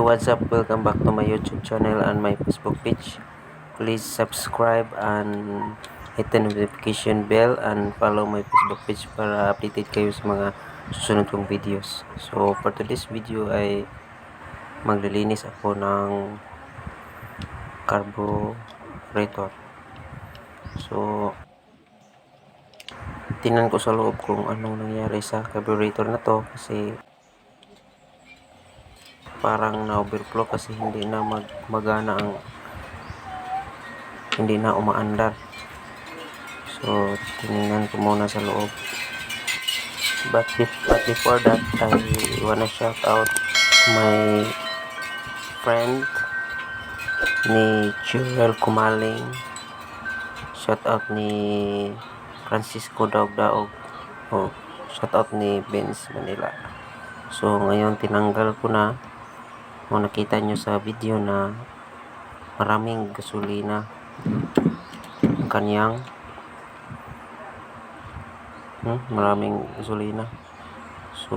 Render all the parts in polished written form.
what's up? Welcome back to my YouTube channel and my Facebook page. Please subscribe and hit the notification bell and follow my Facebook page para updated kayo sa mga susunod kong videos. So, for today's video ay maglilinis ako ng carburetor. So, tingnan ko sa loob kung anong nangyari sa carburetor na to kasi parang na-overflow kasi hindi na magana hindi na umaandar. So, tingnan ko muna sa loob. But before that, I wanna shout out my friend ni Jurel Kumaling. Shout out ni Francisco Daog. Oh, shout out ni Benz Manila. So, ngayon tinanggal ko na. Kung nakita nyo sa video na maraming gasolina ang kanyang maraming gasolina. So,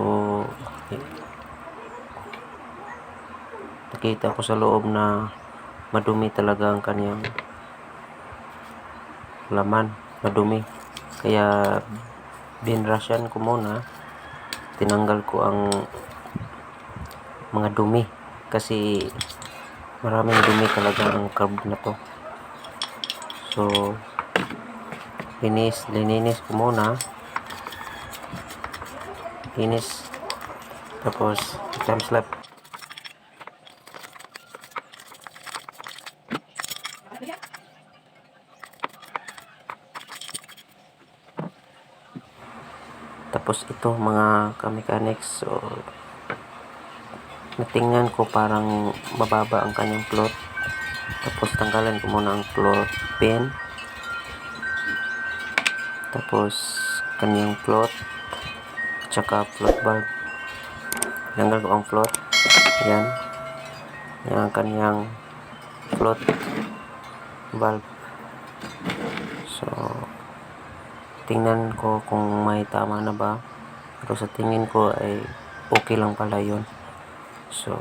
nakita ko sa loob na madumi talaga ang kanyang laman, madumi. Kaya binrasyan ko muna, tinanggal ko ang mga dumi kasi maraming dumi talaga ang carb na to. So, lininis ko muna, tapos time slap. Tapos ito mga ka-mechanics, so natingnan ko parang mababa ang kanyang float. Tapos tanggalan ko muna ang float pin. Tapos kanyang float tsaka float valve. Tanggal ko ang float. Yan. Yan ang kanyang float valve. So, tingnan ko kung may tama na ba. Pero sa tingin ko ay okay lang pala yun. So,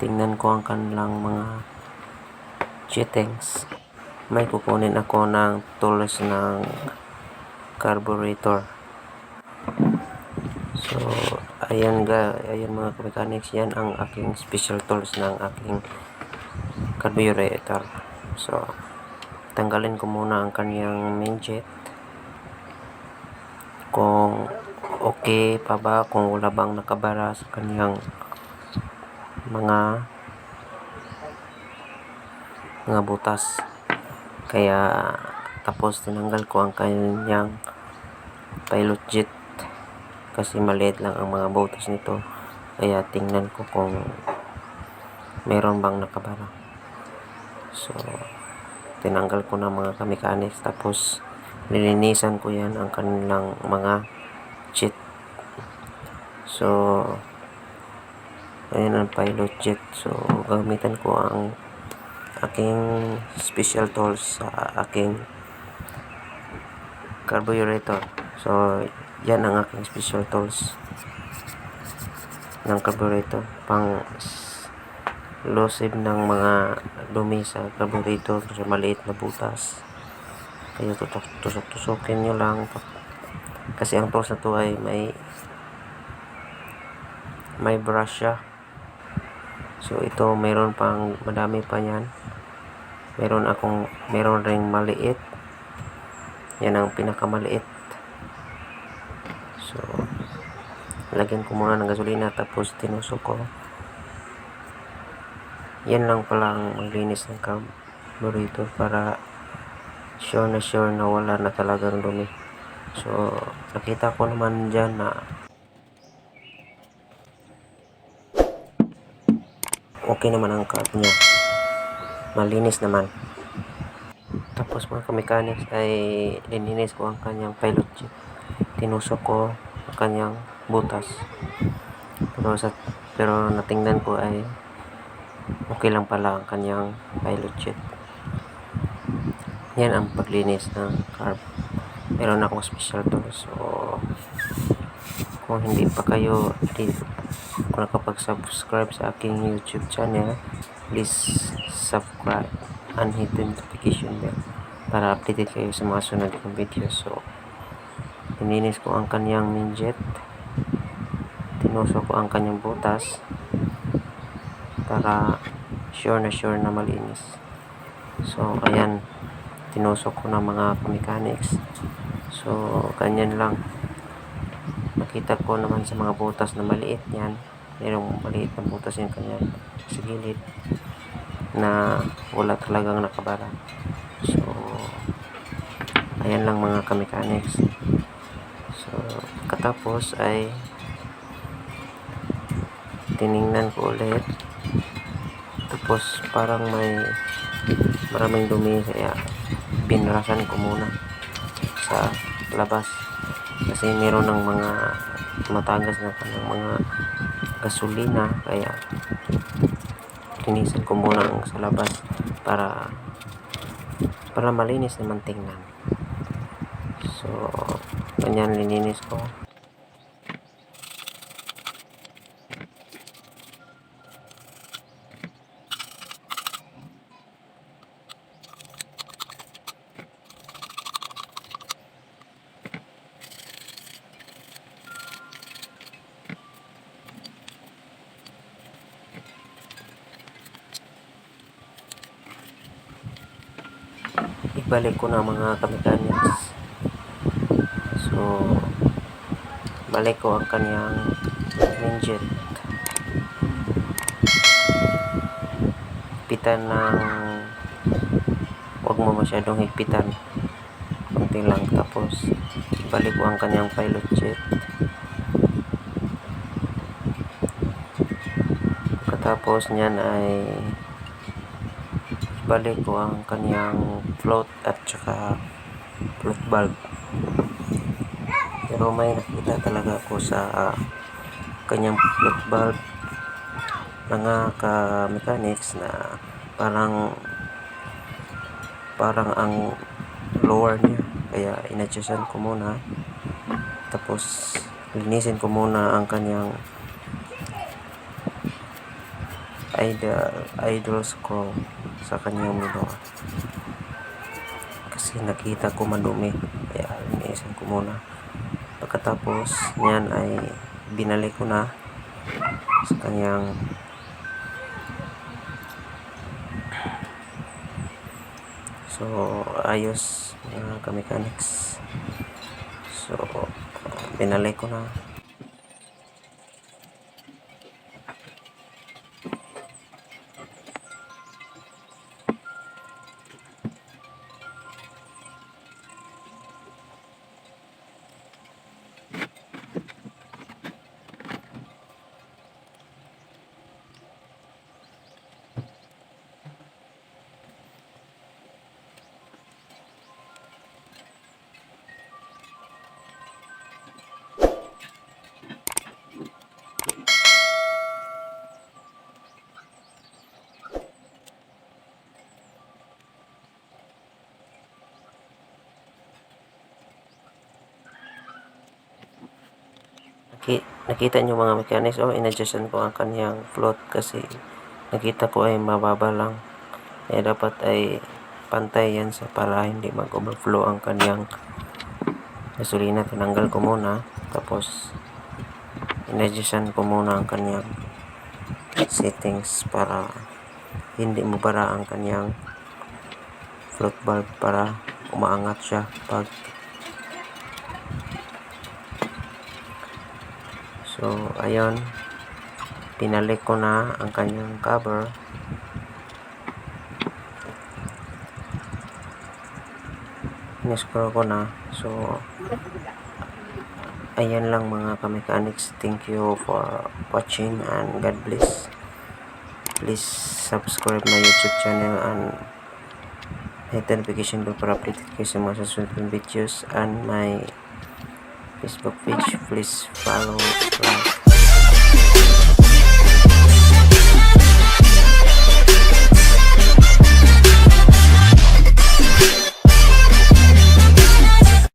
tingnan ko ang kanilang mga fittings. May kukunin ako ng tools ng carburetor. So, ayan mga mechanics, yan ang aking special tools ng aking carburetor. So, tanggalin ko muna ang kanyang main jet. Kung okay pa ba, kung wala bang nakabara sa kanyang mga butas. Kaya tapos tinanggal ko ang kanyang pilot jet kasi maliit lang ang mga butas nito. Kaya tingnan ko kung meron bang nakabara. So, tinanggal ko na mga ka-mechanics, tapos nilinisan ko yan ang kanilang mga jet. So, ayan ang pilot jet. So, gamitan ko ang aking special tools sa aking carburetor. So, yan ang aking special tools ng carburetor pang losib ng mga dumi sa carburetor sa maliit na butas. Kaya tusok-tusokin nyo lang kasi ang tools na to ay may brush siya. So, ito mayroon pang madami pa yan. Meron ring maliit. Yan ang pinakamaliit. So, lagyan ko muna ng gasolina tapos tinusok ko. Yan lang pala ang maglinis ng carburetor para sure na wala na talagang dumi. So, nakita ko naman dyan na okay naman ang carb niya, malinis naman. Tapos mga ka-mechanics ay lininis ko ang kanyang pilot jet. Tinusok ko ang kanyang butas, pero natingnan ko ay okay lang pala ang kanyang pilot jet. Yan ang paglinis ng carb. Meron akong special tools. So, kung hindi pa kayo kung nakapag-subscribe sa aking YouTube channel, please subscribe and hit the notification bell para updated kayo sa mga sunod kong video. So, tininis ko ang kanyang minjet, tinusok ko ang kanyang butas para sure na malinis. So, ayan, tinusok ko ng mga mechanics. So, ganyan lang. Nakita ko naman sa mga butas na maliit yan, mayroong maliit na butas yung kanyang sa gilid na wala talagang nakabara. So, ayan lang mga ka-mechanics. So, katapos ay tiningnan ko ulit, tapos parang maraming dumi, kaya binrasan ko muna sa labas kasi meron ng mga matagas na kanang mga gasolina, kaya linisan ko muna ang sa labas para malinis naman tingnan. So, ganyan lininis ko. Ibalik ko na mga ka-mechanics. So, balik ko ang kanyang minjet. Higpitan ng huwag mo masyadong higpitan, konti lang. Tapos balik ko ang kanyang pilot jet. Pagkatapos nyan ay balik ko ang kanyang float at saka float valve. Pero may nakita talaga ako sa kanyang float valve, mga ka-mechanics, na parang ang lower niya, kaya inadjustan ko muna. Tapos linisin ko muna ang kanyang idle screw sa kanyang minor kasi nakita ko madumi, kaya linisin ko muna. Pagkatapos nyan ay binalik ko na sa kanyang so ayos mga ka-mechanics. So binalik ko na. Nakita nyo mga mechanics, inadjustan ko ang kanyang float kasi nakita ko ay mababa lang, kaya dapat ay pantay yan para hindi mag-overflow ang kanyang gasolina. Tinanggal ko muna, tapos inadjustan ko muna ang kanyang settings para hindi mabara ang kanyang float valve, para umaangat siya pag so ayun, pinalik ko na ang kanyang cover. Niscrew ko na. So ayan lang mga ka-mechanics. Thank you for watching and God bless. Please subscribe my YouTube channel and hit the notification bell para updated kayo sa mga susunod videos, and my Facebook page. Please follow, like,